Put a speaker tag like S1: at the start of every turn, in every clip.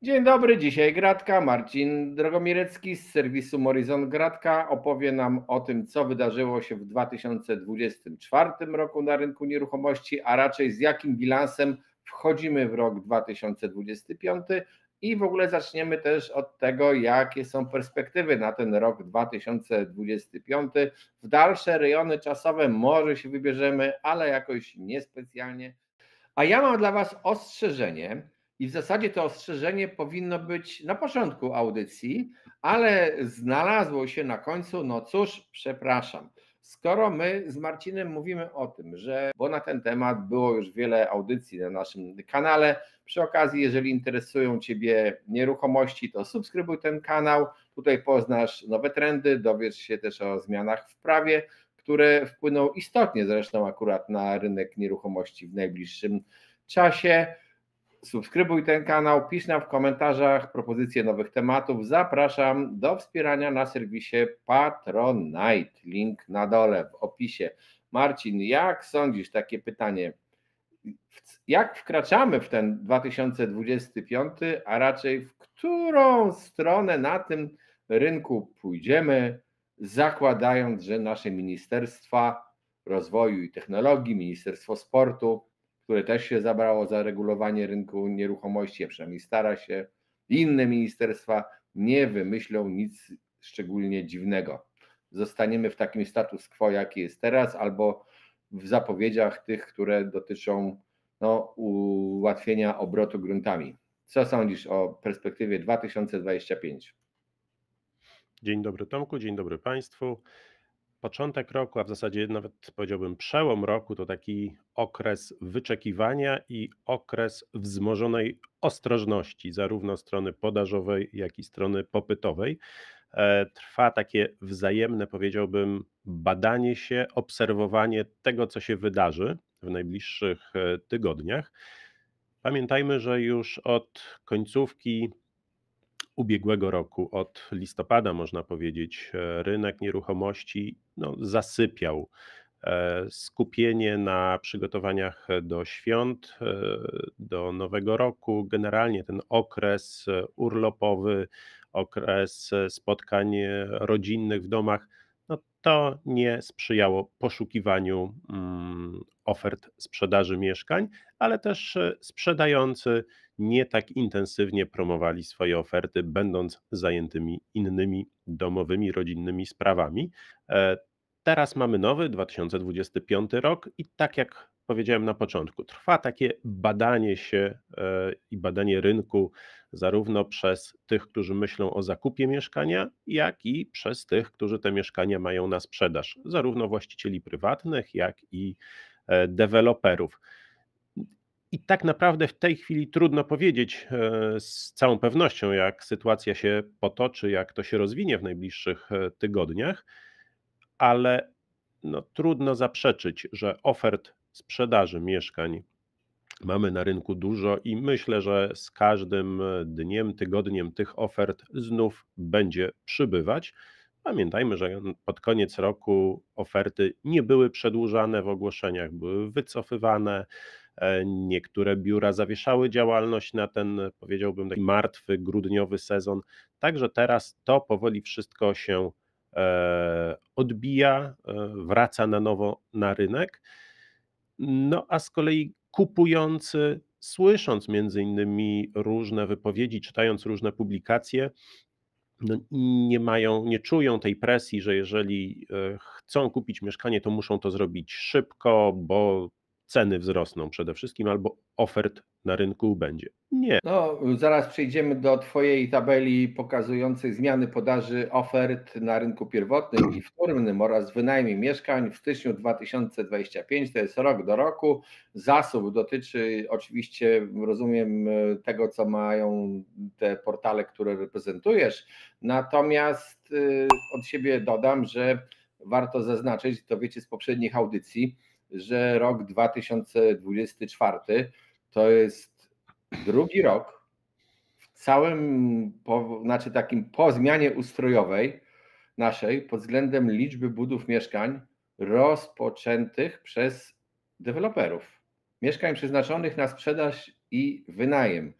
S1: Dzień dobry, dzisiaj Gratka. Marcin Drogomirecki z serwisu Morizon Gratka opowie nam o tym, co wydarzyło się w 2024 roku na rynku nieruchomości, a raczej z jakim bilansem wchodzimy w rok 2025 i w ogóle zaczniemy też od tego, jakie są perspektywy na ten rok 2025. W dalsze rejony czasowe może się wybierzemy, ale jakoś niespecjalnie. A ja mam dla Was ostrzeżenie i w zasadzie to ostrzeżenie powinno być na początku audycji, ale znalazło się na końcu. No cóż, przepraszam. Skoro my z Marcinem mówimy o tym, bo na ten temat było już wiele audycji na naszym kanale, przy okazji, jeżeli interesują Ciebie nieruchomości, to subskrybuj ten kanał, tutaj poznasz nowe trendy, dowiesz się też o zmianach w prawie, które wpłyną istotnie zresztą akurat na rynek nieruchomości w najbliższym czasie. Subskrybuj ten kanał, pisz nam w komentarzach propozycje nowych tematów. Zapraszam do wspierania na serwisie Patronite. Link na dole w opisie. Marcin, jak sądzisz, takie pytanie, jak wkraczamy w ten 2025, a raczej w którą stronę na tym rynku pójdziemy, zakładając, że nasze Ministerstwa Rozwoju i Technologii, Ministerstwo Sportu, które też się zabrało za regulowanie rynku nieruchomości, a przynajmniej stara się, inne ministerstwa nie wymyślą nic szczególnie dziwnego. Zostaniemy w takim status quo, jaki jest teraz, albo w zapowiedziach tych, które dotyczą ułatwienia obrotu gruntami. Co sądzisz o perspektywie 2025?
S2: Dzień dobry Tomku, dzień dobry Państwu. Początek roku, a w zasadzie nawet powiedziałbym przełom roku, to taki okres wyczekiwania i okres wzmożonej ostrożności, zarówno strony podażowej, jak i strony popytowej. Trwa takie wzajemne, powiedziałbym, badanie się, obserwowanie tego, co się wydarzy w najbliższych tygodniach. Pamiętajmy, że już od końcówki ubiegłego roku, od listopada można powiedzieć, rynek nieruchomości zasypiał. Skupienie na przygotowaniach do świąt, do nowego roku, generalnie ten okres urlopowy, okres spotkań rodzinnych w domach, to nie sprzyjało poszukiwaniu ofert sprzedaży mieszkań, ale też sprzedający nie tak intensywnie promowali swoje oferty, będąc zajętymi innymi domowymi, rodzinnymi sprawami. Teraz mamy nowy 2025 rok i tak jak powiedziałem na początku, trwa takie badanie się i badanie rynku zarówno przez tych, którzy myślą o zakupie mieszkania, jak i przez tych, którzy te mieszkania mają na sprzedaż, zarówno właścicieli prywatnych, jak i deweloperów. I tak naprawdę w tej chwili trudno powiedzieć z całą pewnością, jak sytuacja się potoczy, jak to się rozwinie w najbliższych tygodniach, ale trudno zaprzeczyć, że ofert sprzedaży mieszkań mamy na rynku dużo i myślę, że z każdym dniem, tygodniem tych ofert znów będzie przybywać. Pamiętajmy, że pod koniec roku oferty nie były przedłużane w ogłoszeniach, były wycofywane. Niektóre biura zawieszały działalność na ten, powiedziałbym, taki martwy, grudniowy sezon. Także teraz to powoli wszystko się odbija, wraca na nowo na rynek. A z kolei kupujący, słysząc między innymi różne wypowiedzi, czytając różne publikacje, nie czują tej presji, że jeżeli chcą kupić mieszkanie, to muszą to zrobić szybko, bo ceny wzrosną przede wszystkim, albo ofert na rynku będzie. Nie.
S1: No, zaraz przejdziemy do Twojej tabeli pokazującej zmiany podaży ofert na rynku pierwotnym i wtórnym oraz wynajmie mieszkań w styczniu 2025, to jest rok do roku. Zasób dotyczy oczywiście, rozumiem, tego, co mają te portale, które reprezentujesz, natomiast od siebie dodam, że warto zaznaczyć, to wiecie z poprzednich audycji, że rok 2024 to jest drugi rok w całym, znaczy takim po zmianie ustrojowej naszej pod względem liczby budów mieszkań rozpoczętych przez deweloperów. Mieszkań przeznaczonych na sprzedaż i wynajem.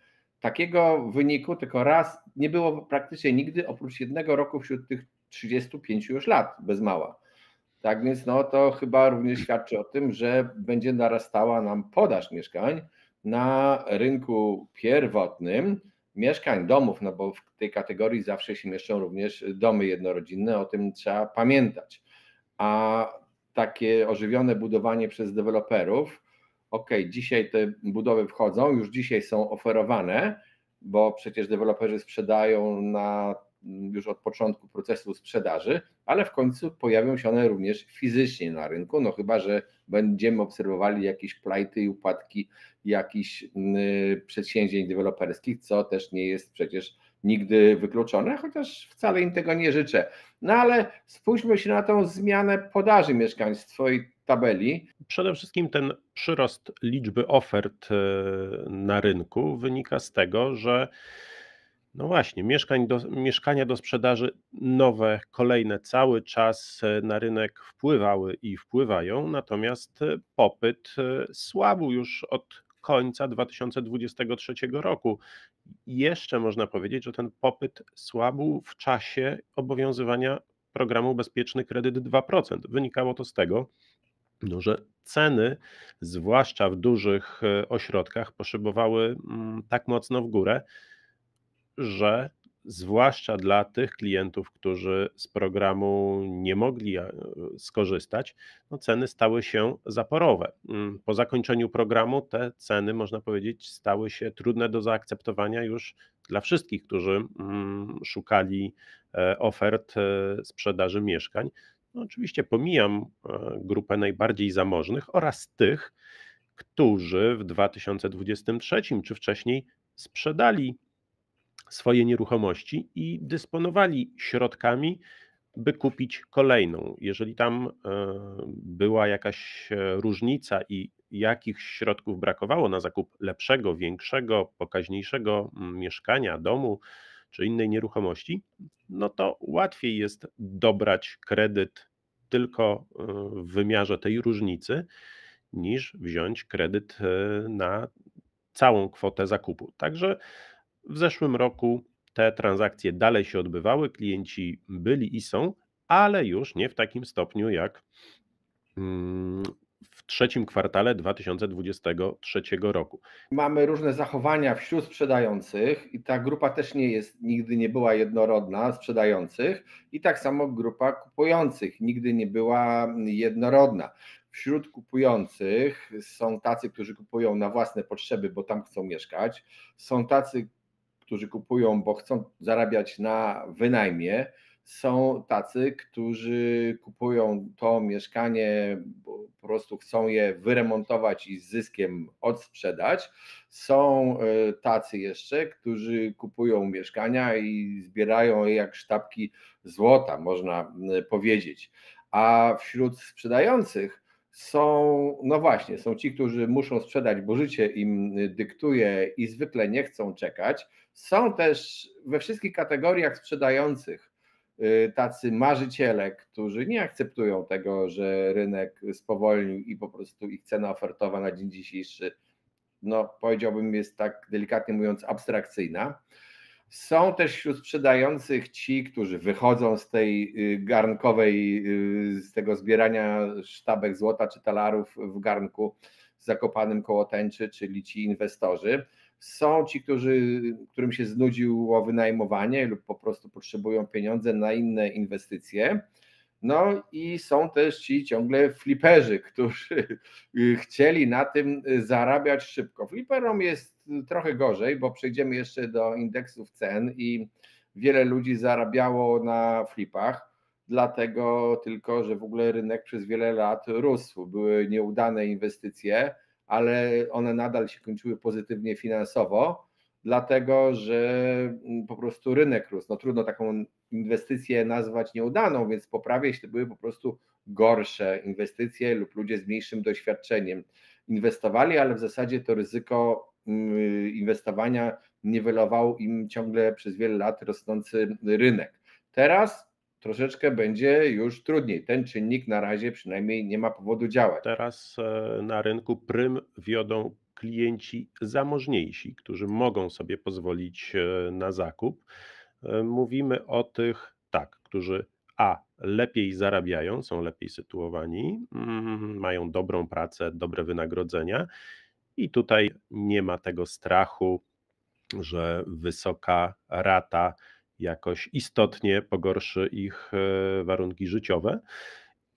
S1: takiego wyniku tylko raz nie było praktycznie nigdy, oprócz jednego roku wśród tych 35 już lat, bez mała. Tak więc no, to chyba również świadczy o tym, że będzie narastała nam podaż mieszkań na rynku pierwotnym, mieszkań, domów, no bo w tej kategorii zawsze się mieszczą również domy jednorodzinne, o tym trzeba pamiętać. A takie ożywione budowanie przez deweloperów, dzisiaj te budowy wchodzą, już dzisiaj są oferowane, bo przecież deweloperzy sprzedają już od początku procesu sprzedaży, ale w końcu pojawią się one również fizycznie na rynku, no chyba że będziemy obserwowali jakieś plajty i upadki jakichś przedsięwzięć deweloperskich, co też nie jest przecież nigdy wykluczone, chociaż wcale im tego nie życzę. No ale spójrzmy się na tą zmianę podaży mieszkań z twojej tabeli.
S2: Przede wszystkim ten przyrost liczby ofert na rynku wynika z tego, że no właśnie, mieszkania do sprzedaży nowe, kolejne cały czas na rynek wpływały i wpływają, natomiast popyt słabł już od końca 2023 roku. Jeszcze można powiedzieć, że ten popyt słabł w czasie obowiązywania programu Bezpieczny Kredyt 2%. Wynikało to z tego, no, że ceny, zwłaszcza w dużych ośrodkach, poszybowały tak mocno w górę, że zwłaszcza dla tych klientów, którzy z programu nie mogli skorzystać, no ceny stały się zaporowe. Po zakończeniu programu te ceny, można powiedzieć, stały się trudne do zaakceptowania już dla wszystkich, którzy szukali ofert sprzedaży mieszkań. No oczywiście pomijam grupę najbardziej zamożnych oraz tych, którzy w 2023 czy wcześniej sprzedali swoje nieruchomości i dysponowali środkami, by kupić kolejną. Jeżeli tam była jakaś różnica i jakichś środków brakowało na zakup lepszego, większego, pokaźniejszego mieszkania, domu czy innej nieruchomości, no to łatwiej jest dobrać kredyt tylko w wymiarze tej różnicy, niż wziąć kredyt na całą kwotę zakupu. Także w zeszłym roku te transakcje dalej się odbywały, klienci byli i są, ale już nie w takim stopniu jak w trzecim kwartale 2023 roku.
S1: Mamy różne zachowania wśród sprzedających i ta grupa też nigdy nie była jednorodna, sprzedających, i tak samo grupa kupujących nigdy nie była jednorodna. Wśród kupujących są tacy, którzy kupują na własne potrzeby, bo tam chcą mieszkać, są tacy, którzy kupują, bo chcą zarabiać na wynajmie, są tacy, którzy kupują to mieszkanie, bo po prostu chcą je wyremontować i z zyskiem odsprzedać. Są tacy jeszcze, którzy kupują mieszkania i zbierają je jak sztabki złota, można powiedzieć. A wśród sprzedających są ci, którzy muszą sprzedać, bo życie im dyktuje i zwykle nie chcą czekać. Są też we wszystkich kategoriach sprzedających tacy marzyciele, którzy nie akceptują tego, że rynek spowolnił i po prostu ich cena ofertowa na dzień dzisiejszy, no powiedziałbym, jest tak delikatnie mówiąc abstrakcyjna. Są też wśród sprzedających ci, którzy wychodzą z tej garnkowej, z tego zbierania sztabek złota czy talarów w garnku zakopanym koło tęczy, czyli ci inwestorzy. Są ci, którym się znudziło wynajmowanie lub po prostu potrzebują pieniądze na inne inwestycje. No i są też ci ciągle fliperzy, którzy chcieli na tym zarabiać szybko. Fliperom jest trochę gorzej, bo przejdziemy jeszcze do indeksów cen i wiele ludzi zarabiało na flipach, dlatego tylko, że w ogóle rynek przez wiele lat rósł. Były nieudane inwestycje, ale one nadal się kończyły pozytywnie finansowo, dlatego że po prostu rynek rósł. No trudno taką inwestycję nazwać nieudaną, więc poprawię, jeśli to były po prostu gorsze inwestycje lub ludzie z mniejszym doświadczeniem inwestowali, ale w zasadzie to ryzyko inwestowania niwelował im ciągle przez wiele lat rosnący rynek. Teraz troszeczkę będzie już trudniej. Ten czynnik na razie przynajmniej nie ma powodu działać.
S2: Teraz na rynku prym wiodą klienci zamożniejsi, którzy mogą sobie pozwolić na zakup. Mówimy o tych, tak, którzy lepiej zarabiają, są lepiej sytuowani, mają dobrą pracę, dobre wynagrodzenia i tutaj nie ma tego strachu, że wysoka rata jakoś istotnie pogorszy ich warunki życiowe.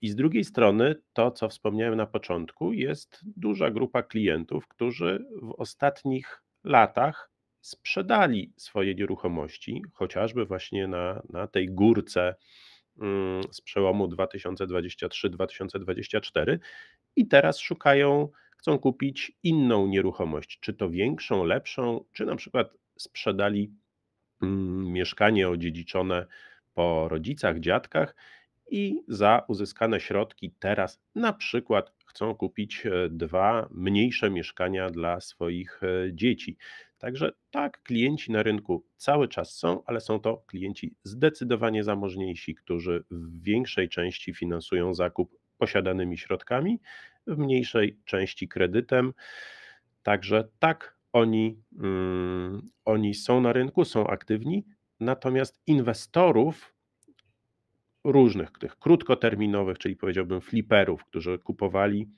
S2: I z drugiej strony to, co wspomniałem na początku, jest duża grupa klientów, którzy w ostatnich latach sprzedali swoje nieruchomości, chociażby właśnie na tej górce z przełomu 2023-2024 i teraz chcą kupić inną nieruchomość, czy to większą, lepszą, czy na przykład sprzedali mieszkanie odziedziczone po rodzicach, dziadkach i za uzyskane środki teraz na przykład chcą kupić 2 mniejsze mieszkania dla swoich dzieci. Także tak, klienci na rynku cały czas są, ale są to klienci zdecydowanie zamożniejsi, którzy w większej części finansują zakup posiadanymi środkami, w mniejszej części kredytem. Także tak, oni są na rynku, są aktywni, natomiast inwestorów różnych, tych krótkoterminowych, czyli powiedziałbym fliperów, którzy kupowali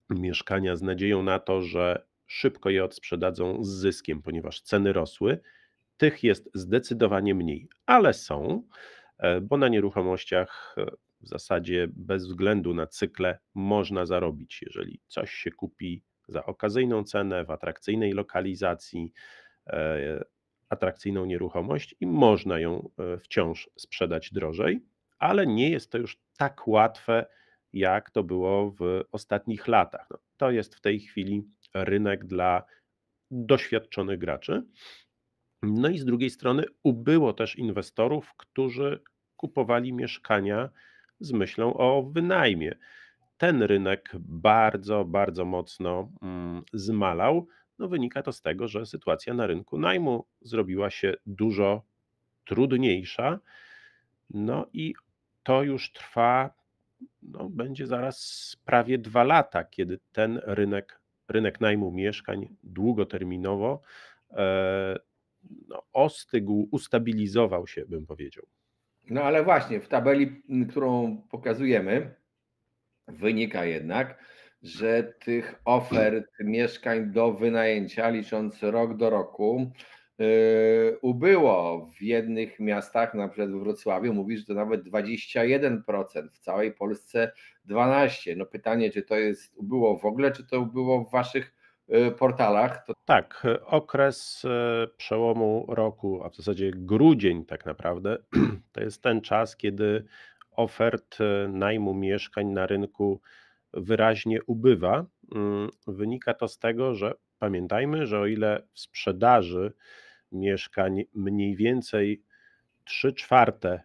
S2: mieszkania z nadzieją na to, że szybko je odsprzedadzą z zyskiem, ponieważ ceny rosły, tych jest zdecydowanie mniej, ale są, bo na nieruchomościach w zasadzie bez względu na cykle można zarobić. Jeżeli coś się kupi za okazyjną cenę, w atrakcyjnej lokalizacji, atrakcyjną nieruchomość i można ją wciąż sprzedać drożej, ale nie jest to już tak łatwe, jak to było w ostatnich latach. No, to jest w tej chwili rynek dla doświadczonych graczy. No i z drugiej strony ubyło też inwestorów, którzy kupowali mieszkania z myślą o wynajmie. Ten rynek bardzo, bardzo mocno zmalał. No wynika to z tego, że sytuacja na rynku najmu zrobiła się dużo trudniejsza. No i to już trwa, no będzie zaraz prawie 2 lata, kiedy ten rynek najmu mieszkań długoterminowo no, ostygł, ustabilizował się, bym powiedział.
S1: No ale właśnie w tabeli, którą pokazujemy, wynika jednak, że tych ofert mieszkań do wynajęcia, licząc rok do roku, ubyło w jednych miastach, na przykład w Wrocławiu, mówisz, że to nawet 21%, w całej Polsce 12%. No pytanie, czy to ubyło w ogóle, czy to ubyło w waszych portalach?
S2: Tak, okres przełomu roku, a w zasadzie grudzień tak naprawdę, to jest ten czas, kiedy ofert najmu mieszkań na rynku wyraźnie ubywa. Wynika to z tego, że pamiętajmy, że o ile w sprzedaży mieszkań mniej więcej 3/4,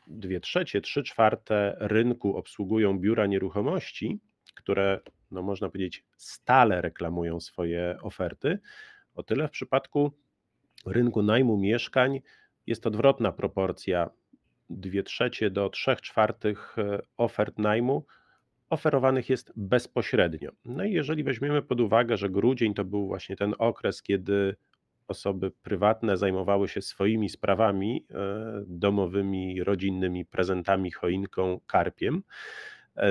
S2: 2/3, 3/4 rynku obsługują biura nieruchomości, które, no można powiedzieć, stale reklamują swoje oferty, o tyle w przypadku rynku najmu mieszkań jest odwrotna proporcja. 2/3 do 3/4 ofert najmu oferowanych jest bezpośrednio. No i jeżeli weźmiemy pod uwagę, że grudzień to był właśnie ten okres, kiedy osoby prywatne zajmowały się swoimi sprawami domowymi, rodzinnymi, prezentami, choinką, karpiem,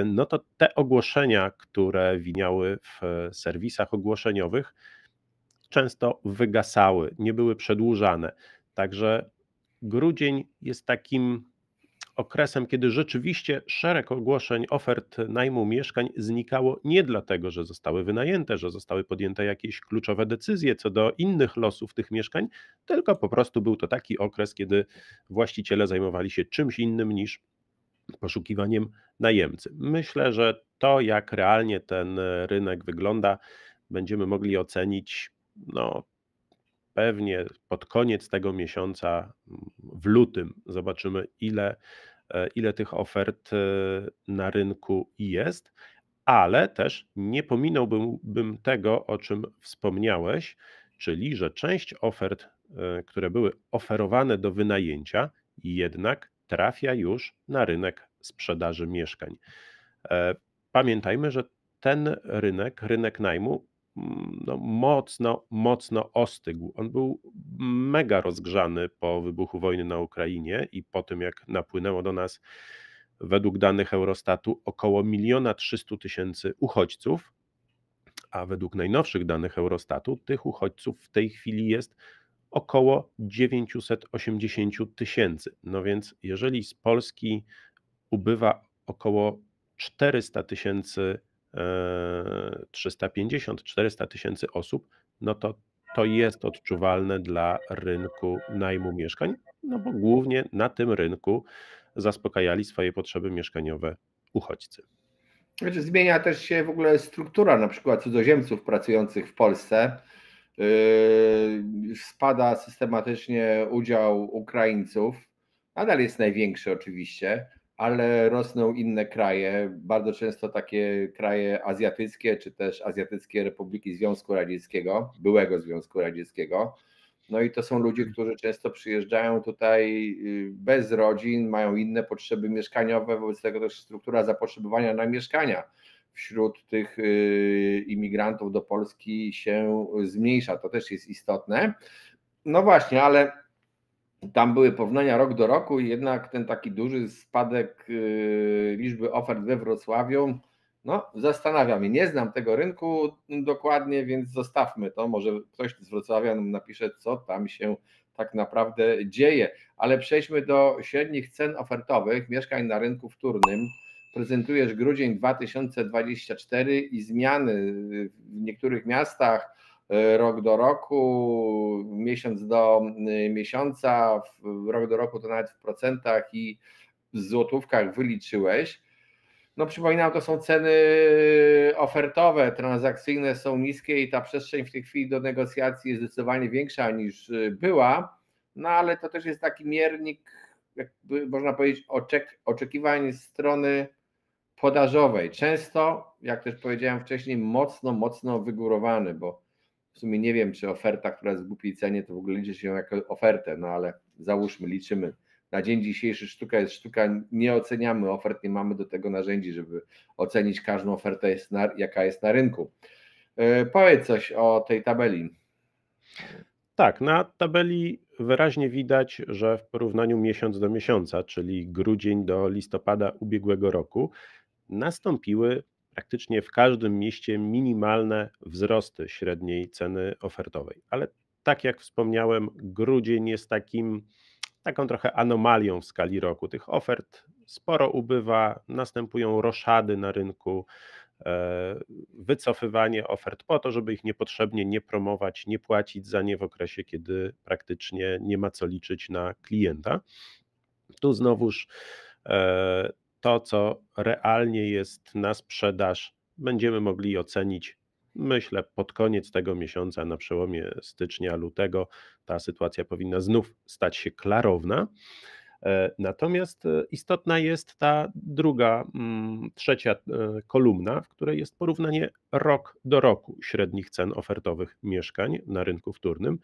S2: no to te ogłoszenia, które winiały w serwisach ogłoszeniowych, często wygasały, nie były przedłużane. Także grudzień jest takim okresem, kiedy rzeczywiście szereg ogłoszeń ofert najmu mieszkań znikało nie dlatego, że zostały wynajęte, że zostały podjęte jakieś kluczowe decyzje co do innych losów tych mieszkań, tylko po prostu był to taki okres, kiedy właściciele zajmowali się czymś innym niż poszukiwaniem najemcy. Myślę, że to, jak realnie ten rynek wygląda, będziemy mogli ocenić, no, pewnie pod koniec tego miesiąca, w lutym, zobaczymy, ile tych ofert na rynku jest, ale też nie pominąłbym tego, o czym wspomniałeś, czyli że część ofert, które były oferowane do wynajęcia, jednak trafia już na rynek sprzedaży mieszkań. Pamiętajmy, że ten rynek najmu, no, mocno ostygł. On był mega rozgrzany po wybuchu wojny na Ukrainie i po tym, jak napłynęło do nas według danych Eurostatu około 1 300 000 uchodźców, a według najnowszych danych Eurostatu tych uchodźców w tej chwili jest około 980 000. No więc jeżeli z Polski ubywa około 400 000, 350-400 000 osób, no to jest odczuwalne dla rynku najmu mieszkań, no bo głównie na tym rynku zaspokajali swoje potrzeby mieszkaniowe uchodźcy.
S1: Znaczy, zmienia też się w ogóle struktura na przykład cudzoziemców pracujących w Polsce. Spada systematycznie udział Ukraińców. Nadal jest największy oczywiście, ale rosną inne kraje, bardzo często takie kraje azjatyckie, czy też azjatyckie republiki Związku Radzieckiego, byłego Związku Radzieckiego. No i to są ludzie, którzy często przyjeżdżają tutaj bez rodzin, mają inne potrzeby mieszkaniowe, wobec tego też struktura zapotrzebowania na mieszkania wśród tych imigrantów do Polski się zmniejsza. To też jest istotne. No właśnie, ale tam były porównania rok do roku i jednak ten taki duży spadek liczby ofert we Wrocławiu, no zastanawia mnie. Nie znam tego rynku dokładnie, więc zostawmy to. Może ktoś z Wrocławia nam napisze, co tam się tak naprawdę dzieje. Ale przejdźmy do średnich cen ofertowych mieszkań na rynku wtórnym. Prezentujesz grudzień 2024 i zmiany w niektórych miastach rok do roku, miesiąc do miesiąca, rok do roku to nawet w procentach i w złotówkach wyliczyłeś. No przypominam, to są ceny ofertowe, transakcyjne są niskie i ta przestrzeń w tej chwili do negocjacji jest zdecydowanie większa niż była, no ale to też jest taki miernik, jakby można powiedzieć, oczekiwań strony podażowej. Często, jak też powiedziałem wcześniej, mocno wygórowany, bo w sumie nie wiem, czy oferta, która jest w głupiej cenie, to w ogóle liczy się jako ofertę, no ale załóżmy, liczymy. Na dzień dzisiejszy sztuka jest sztuka, nie oceniamy ofert, nie mamy do tego narzędzi, żeby ocenić każdą ofertę, jaka jest na rynku. Powiedz coś o tej tabeli.
S2: Tak, na tabeli wyraźnie widać, że w porównaniu miesiąc do miesiąca, czyli grudzień do listopada ubiegłego roku, nastąpiły praktycznie w każdym mieście minimalne wzrosty średniej ceny ofertowej. Ale tak jak wspomniałem, grudzień jest taką trochę anomalią w skali roku. Tych ofert sporo ubywa, następują roszady na rynku, wycofywanie ofert po to, żeby ich niepotrzebnie nie promować, nie płacić za nie w okresie, kiedy praktycznie nie ma co liczyć na klienta. Tu znowuż to, co realnie jest na sprzedaż, będziemy mogli ocenić, myślę, pod koniec tego miesiąca, na przełomie stycznia, lutego. Ta sytuacja powinna znów stać się klarowna. Natomiast istotna jest ta druga, trzecia kolumna, w której jest porównanie rok do roku średnich cen ofertowych mieszkań na rynku wtórnym.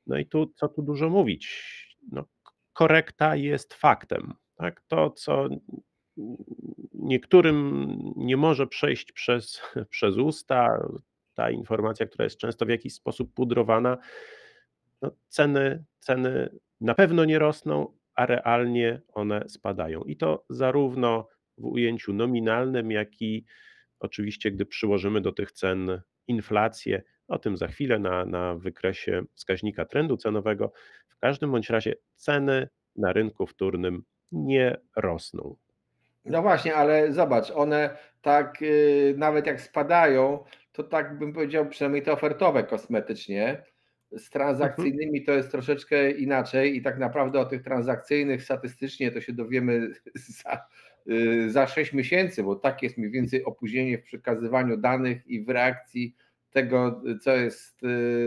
S2: No i tu, co tu dużo mówić, no, korekta jest faktem. Tak? To, co niektórym nie może przejść przez usta, ta informacja, która jest często w jakiś sposób pudrowana, no ceny na pewno nie rosną, a realnie one spadają. I to zarówno w ujęciu nominalnym, jak i oczywiście, gdy przyłożymy do tych cen inflację, o tym za chwilę na wykresie wskaźnika trendu cenowego. W każdym bądź razie ceny na rynku wtórnym nie rosną.
S1: No właśnie, ale zobacz, one tak nawet jak spadają, to tak bym powiedział, przynajmniej te ofertowe kosmetycznie. Z transakcyjnymi to jest troszeczkę inaczej i tak naprawdę o tych transakcyjnych statystycznie to się dowiemy za 6 miesięcy, bo tak jest mniej więcej opóźnienie w przekazywaniu danych i w reakcji tego, co jest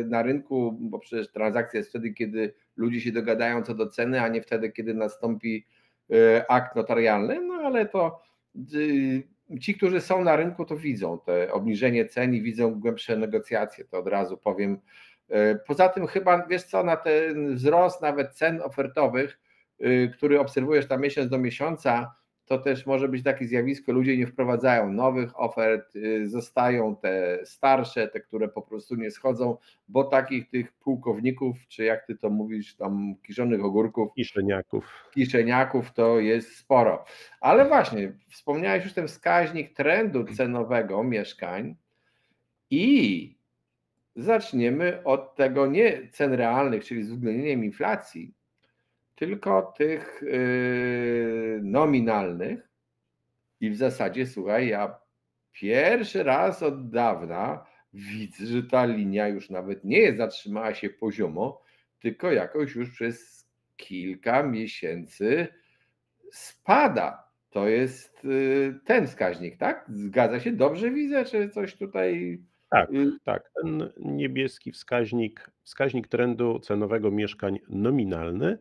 S1: na rynku, bo przecież transakcja jest wtedy, kiedy ludzie się dogadają co do ceny, a nie wtedy, kiedy nastąpi akt notarialny, no ale to ci, którzy są na rynku, to widzą te obniżenie cen i widzą głębsze negocjacje, to od razu powiem. Poza tym chyba, wiesz co, na ten wzrost nawet cen ofertowych, który obserwujesz tam miesiąc do miesiąca, to też może być takie zjawisko, ludzie nie wprowadzają nowych ofert, zostają te starsze, te, które po prostu nie schodzą, bo takich tych pułkowników, czy jak ty to mówisz, tam kiszonych ogórków,
S2: I szczeniaków.
S1: kiszeniaków to jest sporo. Ale właśnie, wspomniałeś już ten wskaźnik trendu cenowego mieszkań i zaczniemy od tego nie cen realnych, czyli z uwzględnieniem inflacji, tylko tych nominalnych. I w zasadzie, słuchaj, ja pierwszy raz od dawna widzę, że ta linia już nawet nie zatrzymała się poziomo, tylko jakoś już przez kilka miesięcy spada. To jest ten wskaźnik, tak? Zgadza się? Dobrze widzę, czy coś tutaj...
S2: Tak, tak. Ten niebieski wskaźnik trendu cenowego mieszkań nominalny,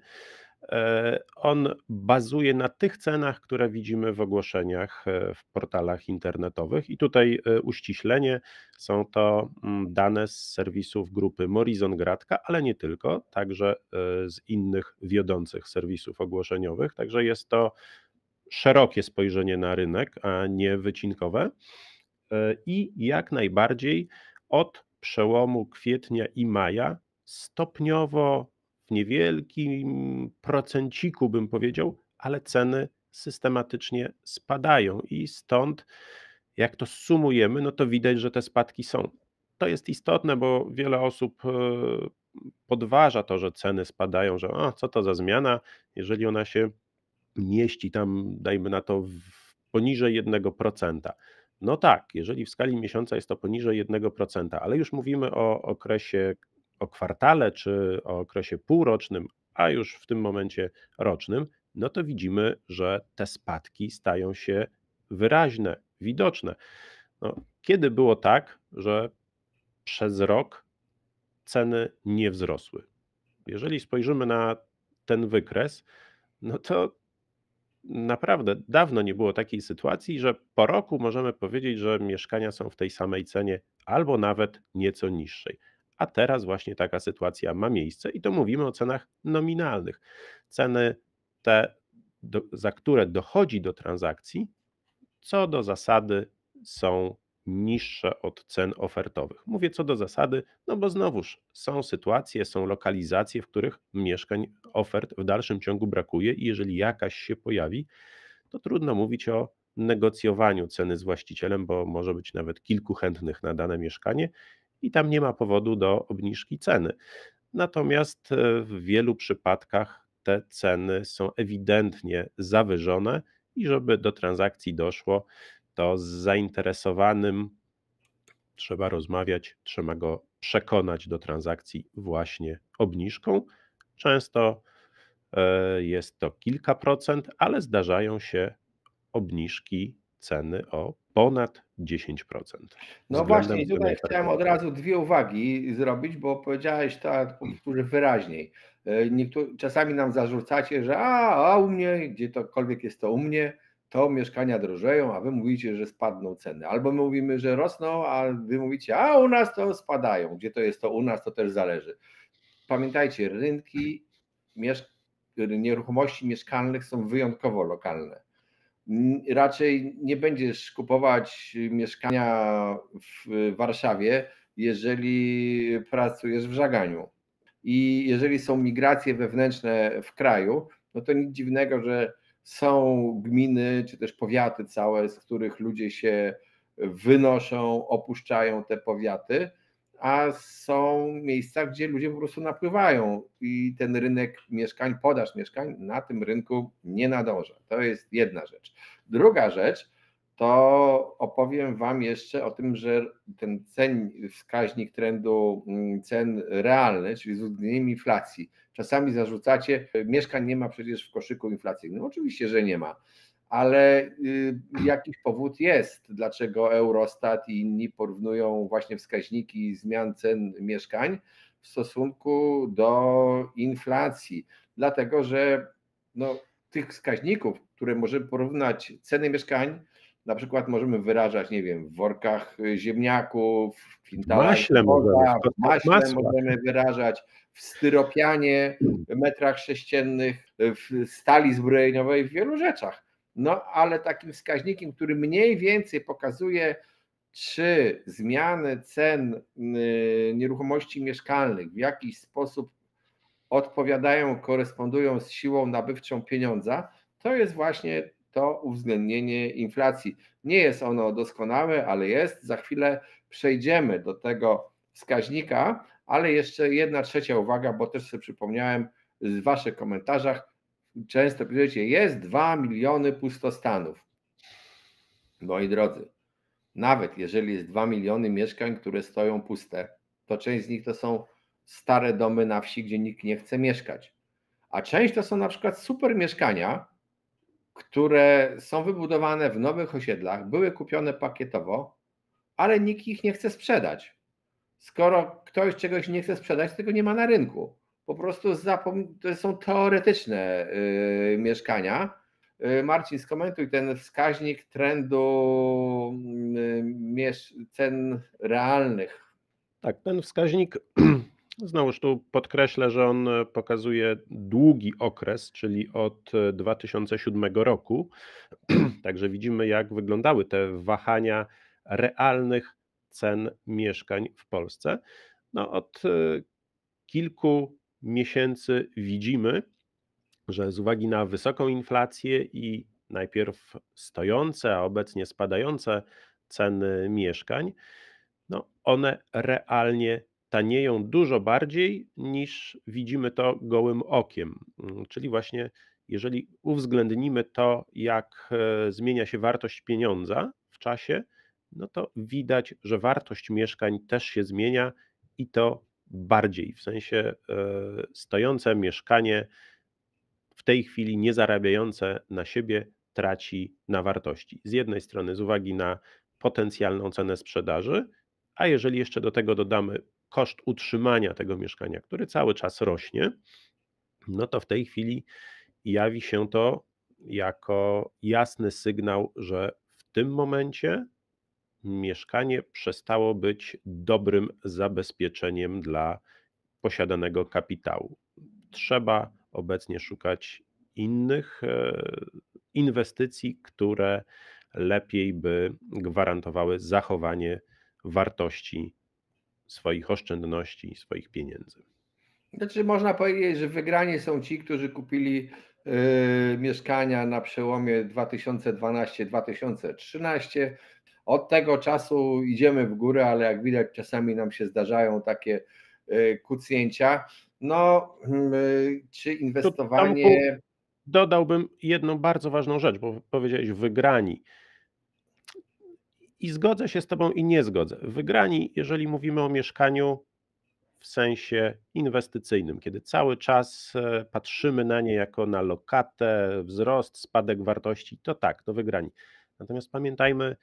S2: on bazuje na tych cenach, które widzimy w ogłoszeniach w portalach internetowych. I tutaj uściślenie, są to dane z serwisów grupy Morizon Gratka, ale nie tylko, także z innych wiodących serwisów ogłoszeniowych. Także jest to szerokie spojrzenie na rynek, a nie wycinkowe. I jak najbardziej od przełomu kwietnia i maja stopniowo, w niewielkim procenciku bym powiedział, ale ceny systematycznie spadają i stąd jak to sumujemy, no to widać, że te spadki są. To jest istotne, bo wiele osób podważa to, że ceny spadają, że co to za zmiana, jeżeli ona się mieści tam, dajmy na to, poniżej 1%. No tak, jeżeli w skali miesiąca jest to poniżej 1%, ale już mówimy o okresie, o kwartale czy o okresie półrocznym, a już w tym momencie rocznym, no to widzimy, że te spadki stają się wyraźne, widoczne. No, kiedy było tak, że przez rok ceny nie wzrosły? Jeżeli spojrzymy na ten wykres, no to naprawdę dawno nie było takiej sytuacji, że po roku możemy powiedzieć, że mieszkania są w tej samej cenie albo nawet nieco niższej. A teraz właśnie taka sytuacja ma miejsce i to mówimy o cenach nominalnych. Ceny te, za które dochodzi do transakcji, co do zasady są niższe od cen ofertowych. Mówię co do zasady, no bo znowuż są sytuacje, są lokalizacje, w których mieszkań, ofert w dalszym ciągu brakuje i jeżeli jakaś się pojawi, to trudno mówić o negocjowaniu ceny z właścicielem, bo może być nawet kilku chętnych na dane mieszkanie i tam nie ma powodu do obniżki ceny. Natomiast w wielu przypadkach te ceny są ewidentnie zawyżone i żeby do transakcji doszło, to z zainteresowanym trzeba rozmawiać, trzeba go przekonać do transakcji właśnie obniżką. Często jest to kilka procent, ale zdarzają się obniżki ceny o ponad 10%
S1: No
S2: względem
S1: właśnie,
S2: ceny
S1: tutaj chciałem od
S2: ofertowej.
S1: razu dwie uwagi zrobić, bo powiedziałeś to, a powtórzę wyraźniej. Czasami nam zarzucacie, że a u mnie, gdziekolwiek jest to u mnie, to mieszkania drożeją, a wy mówicie, że spadną ceny. Albo my mówimy, że rosną, a wy mówicie, a u nas to spadają. Gdzie to jest to u nas, to też zależy. Pamiętajcie, rynki nieruchomości mieszkalnych są wyjątkowo lokalne. Raczej nie będziesz kupować mieszkania w Warszawie, jeżeli pracujesz w Żaganiu. I jeżeli są migracje wewnętrzne w kraju, no to nic dziwnego, że są gminy czy też powiaty całe, z których ludzie się wynoszą, opuszczają te powiaty, a są miejsca, gdzie ludzie po prostu napływają i ten rynek mieszkań, podaż mieszkań na tym rynku nie nadąża. To jest jedna rzecz. Druga rzecz, to opowiem Wam jeszcze o tym, że ten wskaźnik trendu cen realny, czyli z uwzględnieniem inflacji, czasami zarzucacie, mieszkań nie ma przecież w koszyku inflacyjnym. Oczywiście, że nie ma, ale jakiś powód jest, dlaczego Eurostat i inni porównują właśnie wskaźniki zmian cen mieszkań w stosunku do inflacji. Dlatego, że tych wskaźników, które możemy porównać ceny mieszkań, na przykład możemy wyrażać, nie wiem, w workach ziemniaków, w kwintalach
S2: Maśle możemy,
S1: zboża,
S2: w
S1: w
S2: kostkach
S1: maśle
S2: masła.
S1: możemy wyrażać, w styropianie, metrach sześciennych, w stali zbrojeniowej, w wielu rzeczach. No ale takim wskaźnikiem, który mniej więcej pokazuje, czy zmiany cen nieruchomości mieszkalnych w jakiś sposób odpowiadają, korespondują z siłą nabywczą pieniądza, to jest właśnie to uwzględnienie inflacji. Nie jest ono doskonałe, ale jest. Za chwilę przejdziemy do tego wskaźnika, ale jeszcze jedna trzecia uwaga, bo też sobie przypomniałem w Waszych komentarzach, często piszecie, jest 2 miliony pustostanów. Moi drodzy, nawet jeżeli jest 2 miliony mieszkań, które stoją puste, to część z nich to są stare domy na wsi, gdzie nikt nie chce mieszkać. A część to są na przykład super mieszkania, które są wybudowane w nowych osiedlach, były kupione pakietowo, ale nikt ich nie chce sprzedać. Skoro ktoś czegoś nie chce sprzedać, tego nie ma na rynku. Po prostu to są teoretyczne mieszkania. Marcin, skomentuj ten wskaźnik trendu cen realnych.
S2: Tak, ten wskaźnik, znowuż tu podkreślę, że on pokazuje długi okres, czyli od 2007 roku. Także widzimy, jak wyglądały te wahania realnych cen mieszkań w Polsce. No, od kilku miesięcy widzimy, że z uwagi na wysoką inflację i najpierw stojące, a obecnie spadające ceny mieszkań, no one realnie tanieją dużo bardziej niż widzimy to gołym okiem. Czyli właśnie jeżeli uwzględnimy to, jak zmienia się wartość pieniądza w czasie, no to widać, że wartość mieszkań też się zmienia i to bardziej. W sensie stojące mieszkanie w tej chwili nie zarabiające na siebie traci na wartości. Z jednej strony z uwagi na potencjalną cenę sprzedaży, a jeżeli jeszcze do tego dodamy koszt utrzymania tego mieszkania, który cały czas rośnie, no to w tej chwili jawi się to jako jasny sygnał, że w tym momencie mieszkanie przestało być dobrym zabezpieczeniem dla posiadanego kapitału. Trzeba obecnie szukać innych inwestycji, które lepiej by gwarantowały zachowanie wartości swoich oszczędności, swoich pieniędzy.
S1: Znaczy można powiedzieć, że wygrani są ci, którzy kupili mieszkania na przełomie 2012-2013. Od tego czasu idziemy w górę, ale jak widać czasami nam się zdarzają takie kucnięcia. No, czy
S2: Tu, Tomku,
S1: inwestowanie...
S2: dodałbym jedną bardzo ważną rzecz, bo powiedziałeś wygrani. I zgodzę się z Tobą i nie zgodzę. Wygrani, jeżeli mówimy o mieszkaniu w sensie inwestycyjnym, kiedy cały czas patrzymy na nie jako na lokatę, wzrost, spadek wartości, to tak, to wygrani. Natomiast pamiętajmy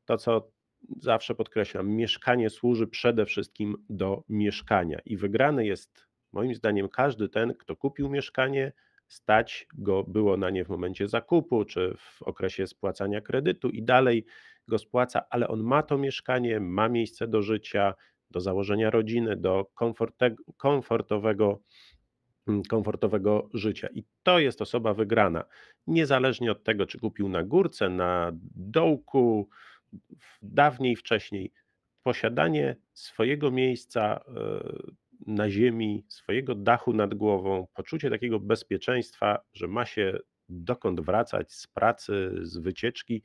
S2: to, co zawsze podkreślam, mieszkanie służy przede wszystkim do mieszkania i wygrany jest moim zdaniem każdy ten, kto kupił mieszkanie, stać go było na nie w momencie zakupu czy w okresie spłacania kredytu i dalej go spłaca, ale on ma to mieszkanie, ma miejsce do życia, do założenia rodziny, do komfortowego życia. I to jest osoba wygrana. Niezależnie od tego, czy kupił na górce, na dołku, dawniej, wcześniej. Posiadanie swojego miejsca na ziemi, swojego dachu nad głową, poczucie takiego bezpieczeństwa, że ma się dokąd wracać z pracy, z wycieczki,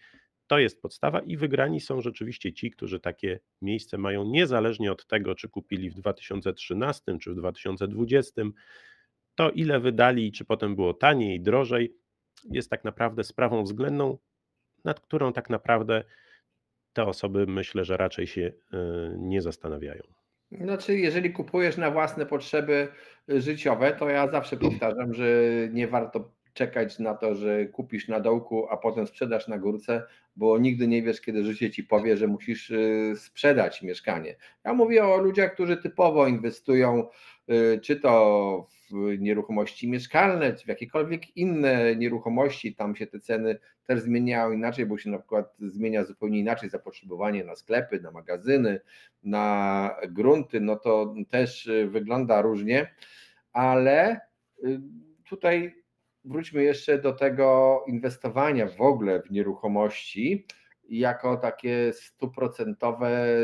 S2: to jest podstawa i wygrani są rzeczywiście ci, którzy takie miejsce mają niezależnie od tego, czy kupili w 2013 czy w 2020. To ile wydali, czy potem było taniej, drożej, jest tak naprawdę sprawą względną, nad którą tak naprawdę te osoby myślę, że raczej się nie zastanawiają.
S1: Znaczy, jeżeli kupujesz na własne potrzeby życiowe, to ja zawsze powtarzam, że nie warto czekać na to, że kupisz na dołku, a potem sprzedasz na górce, bo nigdy nie wiesz, kiedy życie ci powie, że musisz sprzedać mieszkanie. Ja mówię o ludziach, którzy typowo inwestują, czy to w nieruchomości mieszkalne, czy w jakiekolwiek inne nieruchomości, tam się te ceny też zmieniają inaczej, bo się na przykład zmienia zupełnie inaczej zapotrzebowanie na sklepy, na magazyny, na grunty, no to też wygląda różnie, ale tutaj wróćmy jeszcze do tego inwestowania w ogóle w nieruchomości jako takie 100%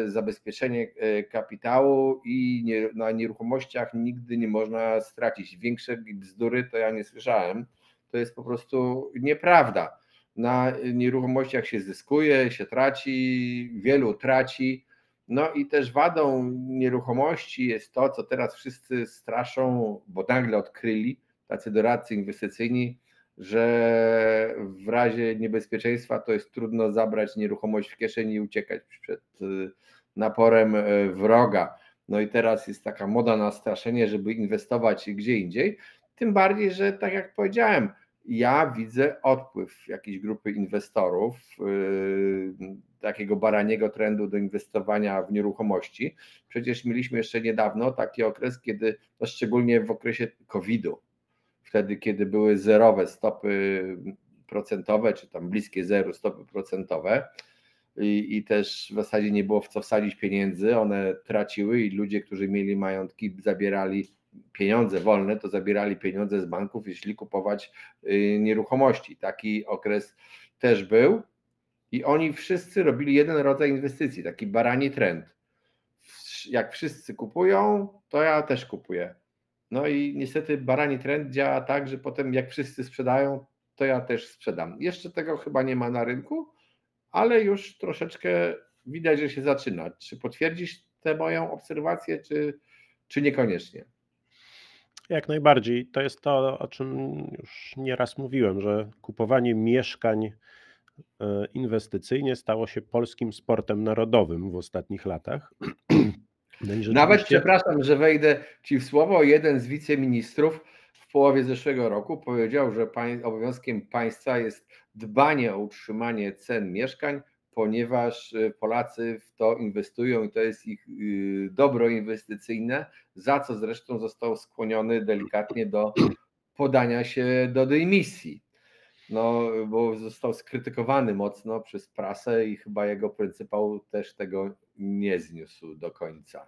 S1: zabezpieczenie kapitału i na nieruchomościach nigdy nie można stracić. Większe bzdury to ja nie słyszałem. To jest po prostu nieprawda. Na nieruchomościach się zyskuje, się traci, wielu traci. No i też wadą nieruchomości jest to, co teraz wszyscy straszą, bo nagle odkryli tacy doradcy inwestycyjni, że w razie niebezpieczeństwa to jest trudno zabrać nieruchomość w kieszeni i uciekać przed naporem wroga. No i teraz jest taka moda na straszenie, żeby inwestować gdzie indziej. Tym bardziej, że tak jak powiedziałem, ja widzę odpływ jakiejś grupy inwestorów, takiego baraniego trendu do inwestowania w nieruchomości. Przecież mieliśmy jeszcze niedawno taki okres, kiedy, no szczególnie w okresie COVID-u, wtedy kiedy były zerowe stopy procentowe, czy tam bliskie zeru stopy procentowe i też w zasadzie nie było w co wsadzić pieniędzy, one traciły i ludzie, którzy mieli majątki, zabierali pieniądze wolne, to zabierali pieniądze z banków i szli kupować nieruchomości. Taki okres też był i oni wszyscy robili jeden rodzaj inwestycji, taki barani trend. Jak wszyscy kupują, to ja też kupuję. No i niestety barani trend działa tak, że potem jak wszyscy sprzedają, to ja też sprzedam. Jeszcze tego chyba nie ma na rynku, ale już troszeczkę widać, że się zaczyna. Czy potwierdzisz tę moją obserwację, czy niekoniecznie?
S2: Jak najbardziej. To jest to, o czym już nieraz mówiłem, że kupowanie mieszkań inwestycyjnie stało się polskim sportem narodowym w ostatnich latach. No i
S1: Nawet,
S2: rzeczywiście
S1: przepraszam, że wejdę Ci w słowo, jeden z wiceministrów w połowie zeszłego roku powiedział, że obowiązkiem państwa jest dbanie o utrzymanie cen mieszkań, ponieważ Polacy w to inwestują i to jest ich dobro inwestycyjne, za co zresztą został skłoniony delikatnie do podania się do dymisji. No, bo został skrytykowany mocno przez prasę i chyba jego pryncypał też tego nie zniósł do końca.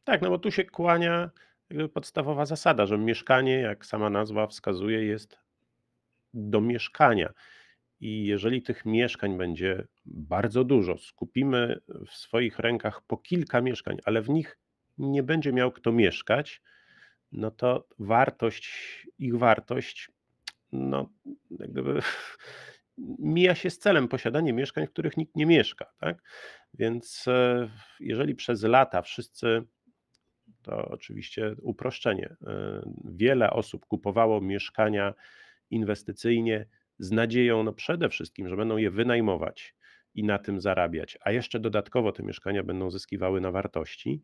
S2: tak, no bo tu się kłania jakby podstawowa zasada, że mieszkanie, jak sama nazwa wskazuje, jest do mieszkania. I jeżeli tych mieszkań będzie bardzo dużo, skupimy w swoich rękach po kilka mieszkań, ale w nich nie będzie miał kto mieszkać, no to ich wartość, no jak gdyby mija się z celem posiadanie mieszkań, w których nikt nie mieszka, tak? Więc jeżeli przez lata wszyscy, to oczywiście uproszczenie, wiele osób kupowało mieszkania inwestycyjnie z nadzieją, no przede wszystkim, że będą je wynajmować i na tym zarabiać, a jeszcze dodatkowo te mieszkania będą zyskiwały na wartości.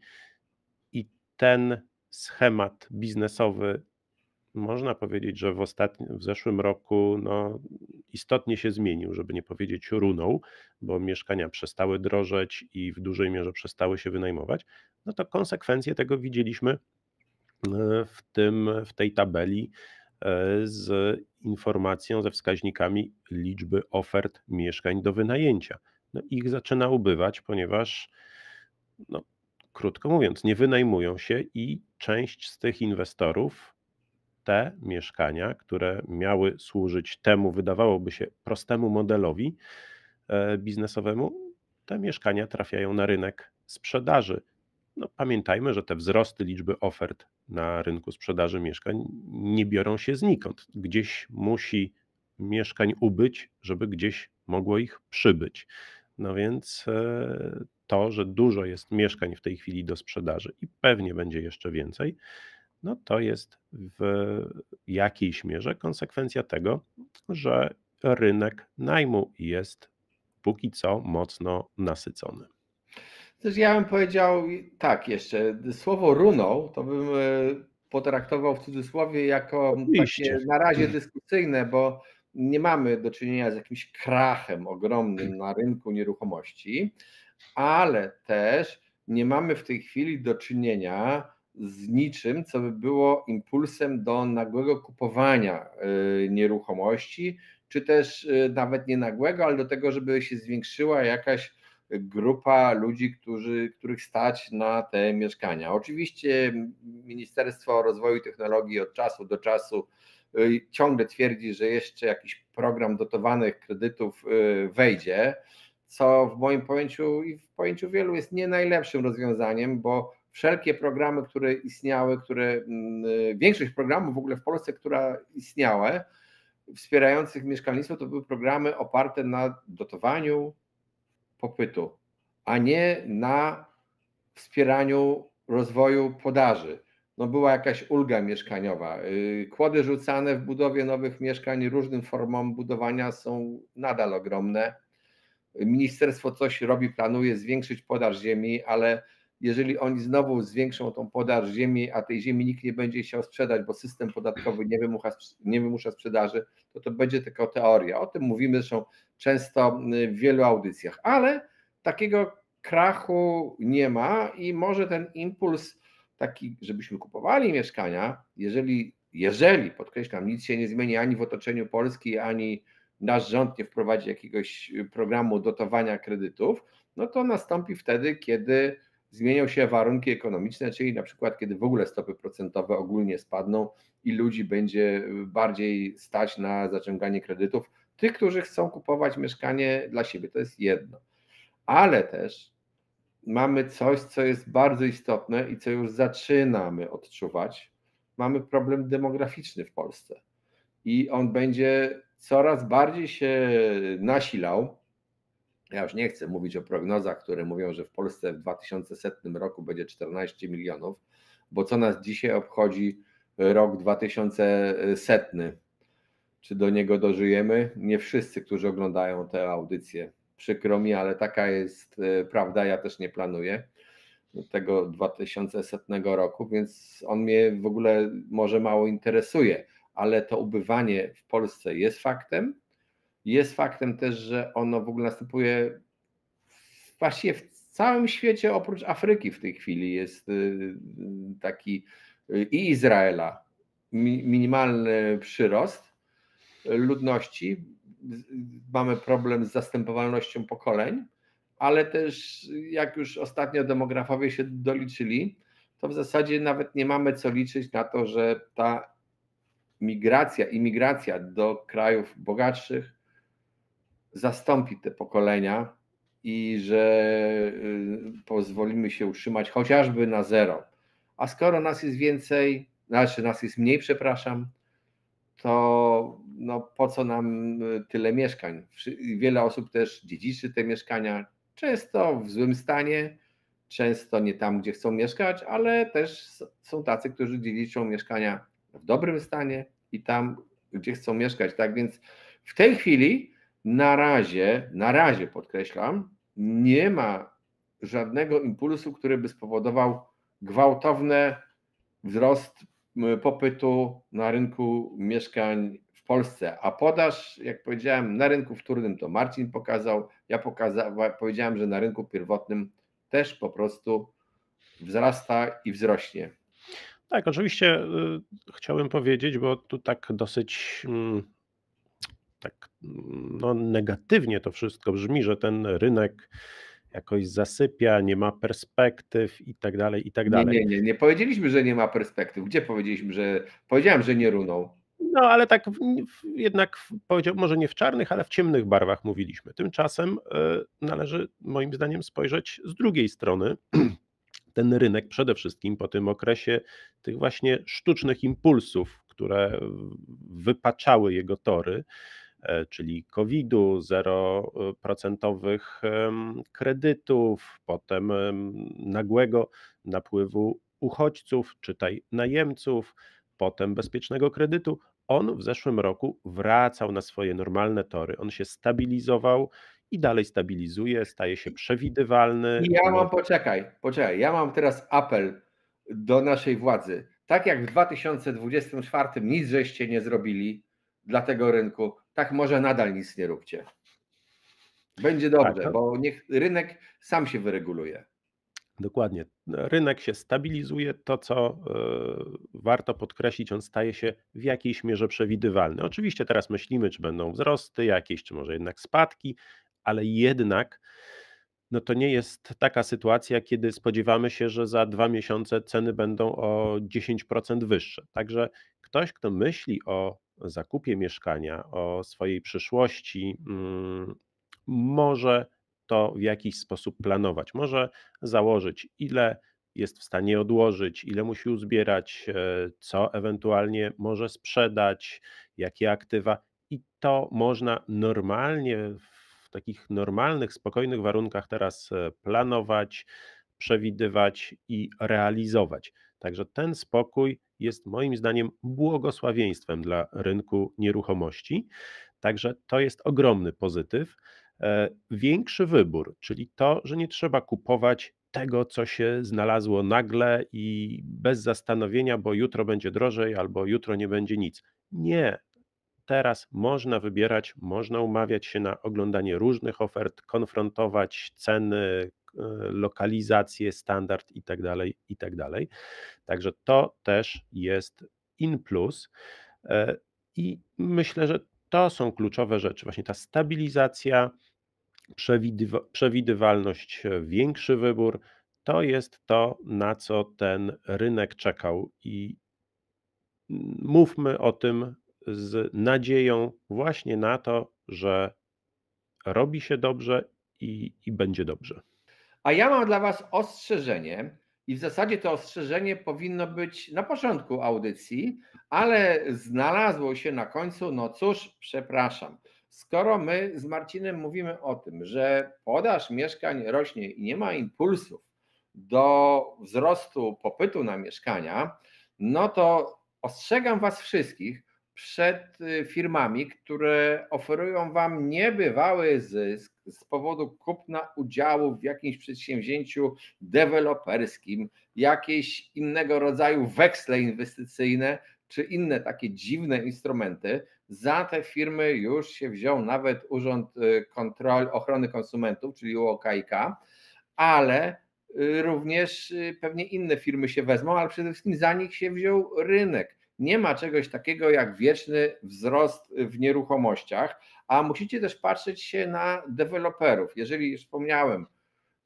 S2: I ten schemat biznesowy, można powiedzieć, że w zeszłym roku no, istotnie się zmienił, żeby nie powiedzieć runął, bo mieszkania przestały drożeć i w dużej mierze przestały się wynajmować. No to konsekwencje tego widzieliśmy w tej tabeli z informacją, ze wskaźnikami liczby ofert mieszkań do wynajęcia. No ich zaczyna ubywać, ponieważ, no, krótko mówiąc, nie wynajmują się i część z tych inwestorów te mieszkania, które miały służyć temu, wydawałoby się, prostemu modelowi biznesowemu, te mieszkania trafiają na rynek sprzedaży. No, pamiętajmy, że te wzrosty liczby ofert na rynku sprzedaży mieszkań nie biorą się znikąd. Gdzieś musi mieszkań ubyć, żeby gdzieś mogło ich przybyć. No więc to, że dużo jest mieszkań w tej chwili do sprzedaży i pewnie będzie jeszcze więcej, no to jest w jakiejś mierze konsekwencja tego, że rynek najmu jest póki co mocno nasycony.
S1: Też ja bym powiedział tak jeszcze, słowo runął to bym potraktował w cudzysłowie jako takie
S2: Oczywiście.
S1: na razie dyskusyjne, bo nie mamy do czynienia z jakimś krachem ogromnym na rynku nieruchomości, ale też nie mamy w tej chwili do czynienia z niczym, co by było impulsem do nagłego kupowania nieruchomości, czy też nawet nie nagłego, ale do tego, żeby się zwiększyła jakaś grupa ludzi, których stać na te mieszkania. Oczywiście Ministerstwo Rozwoju i Technologii od czasu do czasu ciągle twierdzi, że jeszcze jakiś program dotowanych kredytów wejdzie, co w moim pojęciu i w pojęciu wielu jest nie najlepszym rozwiązaniem, bo wszelkie programy, które istniały, większość programów w ogóle w Polsce, które istniały, wspierających mieszkalnictwo, to były programy oparte na dotowaniu popytu, a nie na wspieraniu rozwoju podaży. No była jakaś ulga mieszkaniowa. Kłody rzucane w budowie nowych mieszkań różnym formom budowania są nadal ogromne. Ministerstwo coś robi, planuje zwiększyć podaż ziemi, ale jeżeli oni znowu zwiększą tą podaż ziemi, a tej ziemi nikt nie będzie chciał sprzedać, bo system podatkowy nie wymusza sprzedaży, to będzie tylko teoria. O tym mówimy zresztą często w wielu audycjach, ale takiego krachu nie ma i może ten impuls taki, żebyśmy kupowali mieszkania, jeżeli podkreślam, nic się nie zmieni ani w otoczeniu Polski, ani nasz rząd nie wprowadzi jakiegoś programu dotowania kredytów, no to nastąpi wtedy, kiedy zmienią się warunki ekonomiczne, czyli na przykład kiedy w ogóle stopy procentowe ogólnie spadną i ludzi będzie bardziej stać na zaciąganie kredytów. Tych, którzy chcą kupować mieszkanie dla siebie, to jest jedno. Ale też mamy coś, co jest bardzo istotne i co już zaczynamy odczuwać. Mamy problem demograficzny w Polsce i on będzie coraz bardziej się nasilał. Ja już nie chcę mówić o prognozach, które mówią, że w Polsce w 2100 roku będzie 14 milionów, bo co nas dzisiaj obchodzi rok 2100? Czy do niego dożyjemy? Nie wszyscy, którzy oglądają te audycje. Przykro mi, ale taka jest prawda, ja też nie planuję tego 2100 roku, więc on mnie w ogóle może mało interesuje, ale to ubywanie w Polsce jest faktem. Jest faktem też, że ono w ogóle następuje właściwie w całym świecie, oprócz Afryki w tej chwili jest taki i Izraela minimalny przyrost ludności. Mamy problem z zastępowalnością pokoleń, ale też jak już ostatnio demografowie się doliczyli, to w zasadzie nawet nie mamy co liczyć na to, że ta imigracja do krajów bogatszych zastąpi te pokolenia i że pozwolimy się utrzymać chociażby na zero. A skoro nas jest więcej, znaczy nas jest mniej, przepraszam, to no po co nam tyle mieszkań? Wiele osób też dziedziczy te mieszkania, często w złym stanie, często nie tam, gdzie chcą mieszkać, ale też są tacy, którzy dziedziczą mieszkania w dobrym stanie i tam, gdzie chcą mieszkać. Tak więc w tej chwili na razie podkreślam, nie ma żadnego impulsu, który by spowodował gwałtowny wzrost popytu na rynku mieszkań w Polsce, a podaż, jak powiedziałem, na rynku wtórnym to Marcin pokazał, powiedziałem, że na rynku pierwotnym też po prostu wzrasta i wzrośnie.
S2: Tak, oczywiście chciałbym powiedzieć, bo tu tak dosyć no, negatywnie to wszystko brzmi, że ten rynek jakoś zasypia, nie ma perspektyw i tak dalej, i tak dalej.
S1: Nie powiedzieliśmy, że nie ma perspektyw. Gdzie powiedzieliśmy, że powiedziałem, że nie runął?
S2: No, ale tak jednak powiedział, może nie w czarnych, ale w ciemnych barwach mówiliśmy. Tymczasem należy moim zdaniem spojrzeć z drugiej strony. Ten rynek przede wszystkim po tym okresie tych właśnie sztucznych impulsów, które wypaczały jego tory, czyli COVID-u, 0% kredytów, potem nagłego napływu uchodźców, czytaj najemców, potem bezpiecznego kredytu. On w zeszłym roku wracał na swoje normalne tory. On się stabilizował i dalej stabilizuje, staje się przewidywalny.
S1: Poczekaj, ja mam teraz apel do naszej władzy. Tak jak w 2024 nic żeście nie zrobili dla tego rynku, tak może nadal nic nie róbcie. Będzie dobrze, bo niech rynek sam się wyreguluje.
S2: Dokładnie. Rynek się stabilizuje. To, co warto podkreślić, on staje się w jakiejś mierze przewidywalny. Oczywiście teraz myślimy, czy będą wzrosty jakieś, czy może jednak spadki, ale jednak no to nie jest taka sytuacja, kiedy spodziewamy się, że za 2 miesiące ceny będą o 10% wyższe. Także ktoś, kto myśli o zakupie mieszkania, o swojej przyszłości, może to w jakiś sposób planować. Może założyć, ile jest w stanie odłożyć, ile musi uzbierać, co ewentualnie może sprzedać, jakie aktywa. I to można normalnie, w takich normalnych, spokojnych warunkach teraz planować, przewidywać i realizować. Także ten spokój jest moim zdaniem błogosławieństwem dla rynku nieruchomości. Także to jest ogromny pozytyw. Większy wybór, czyli to, że nie trzeba kupować tego, co się znalazło nagle i bez zastanowienia, bo jutro będzie drożej albo jutro nie będzie nic. Nie, teraz można wybierać, można umawiać się na oglądanie różnych ofert, konfrontować ceny, lokalizację, standard itd., itd. Także to też jest in plus. I myślę, że to są kluczowe rzeczy. Właśnie ta stabilizacja, przewidywalność, większy wybór, to jest to, na co ten rynek czekał i mówmy o tym z nadzieją właśnie na to, że robi się dobrze i będzie dobrze.
S1: A ja mam dla Was ostrzeżenie i w zasadzie to ostrzeżenie powinno być na początku audycji, ale znalazło się na końcu. No cóż, przepraszam. Skoro my z Marcinem mówimy o tym, że podaż mieszkań rośnie i nie ma impulsów do wzrostu popytu na mieszkania, no to ostrzegam Was wszystkich przed firmami, które oferują Wam niebywały zysk z powodu kupna udziału w jakimś przedsięwzięciu deweloperskim, jakieś innego rodzaju weksle inwestycyjne, czy inne takie dziwne instrumenty. Za te firmy już się wziął nawet Urząd Ochrony Konsumentów, czyli UOKiK, ale również pewnie inne firmy się wezmą, ale przede wszystkim za nich się wziął rynek. Nie ma czegoś takiego jak wieczny wzrost w nieruchomościach, a musicie też patrzeć się na deweloperów. Jeżeli już wspomniałem,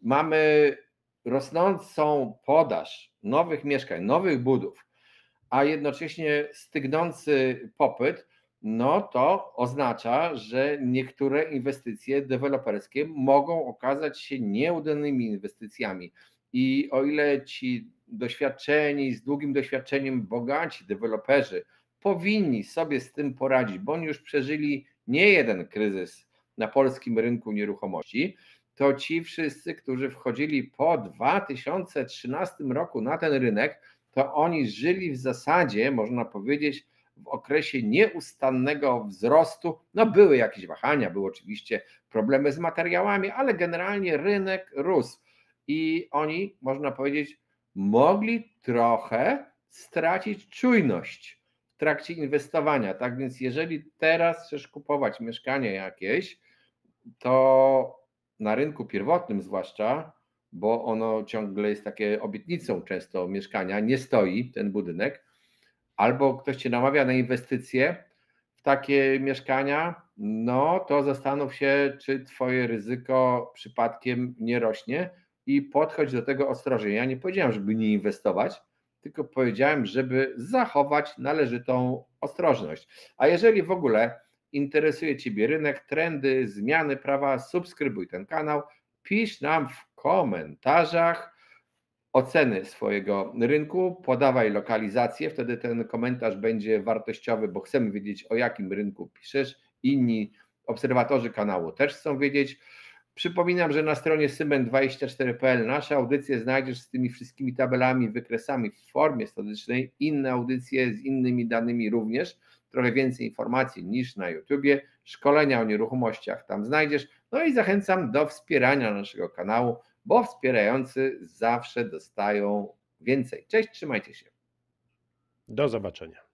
S1: mamy rosnącą podaż nowych mieszkań, nowych budów, a jednocześnie stygnący popyt, no to oznacza, że niektóre inwestycje deweloperskie mogą okazać się nieudanymi inwestycjami. I o ile ci doświadczeni, z długim doświadczeniem, bogaci deweloperzy powinni sobie z tym poradzić, bo oni już przeżyli nie jeden kryzys na polskim rynku nieruchomości, to ci wszyscy, którzy wchodzili po 2013 roku na ten rynek, to oni żyli w zasadzie, można powiedzieć, w okresie nieustannego wzrostu. No były jakieś wahania, były oczywiście problemy z materiałami, ale generalnie rynek rósł i oni, można powiedzieć, mogli trochę stracić czujność w trakcie inwestowania. Tak więc jeżeli teraz chcesz kupować mieszkanie jakieś, to na rynku pierwotnym zwłaszcza, bo ono ciągle jest takie obietnicą często mieszkania, nie stoi ten budynek, albo ktoś cię namawia na inwestycje w takie mieszkania, no to zastanów się, czy twoje ryzyko przypadkiem nie rośnie i podchodź do tego ostrożnie. Ja nie powiedziałem, żeby nie inwestować, tylko powiedziałem, żeby zachować należytą ostrożność. A jeżeli w ogóle interesuje Ciebie rynek, trendy, zmiany prawa, subskrybuj ten kanał, pisz nam w komentarzach oceny swojego rynku, podawaj lokalizację, wtedy ten komentarz będzie wartościowy, bo chcemy wiedzieć, o jakim rynku piszesz. Inni obserwatorzy kanału też chcą wiedzieć. Przypominam, że na stronie symen24.pl nasze audycje znajdziesz z tymi wszystkimi tabelami, wykresami w formie statycznej, inne audycje z innymi danymi również, trochę więcej informacji niż na YouTubie, szkolenia o nieruchomościach tam znajdziesz. No i zachęcam do wspierania naszego kanału, bo wspierający zawsze dostają więcej. Cześć, trzymajcie się.
S2: Do zobaczenia.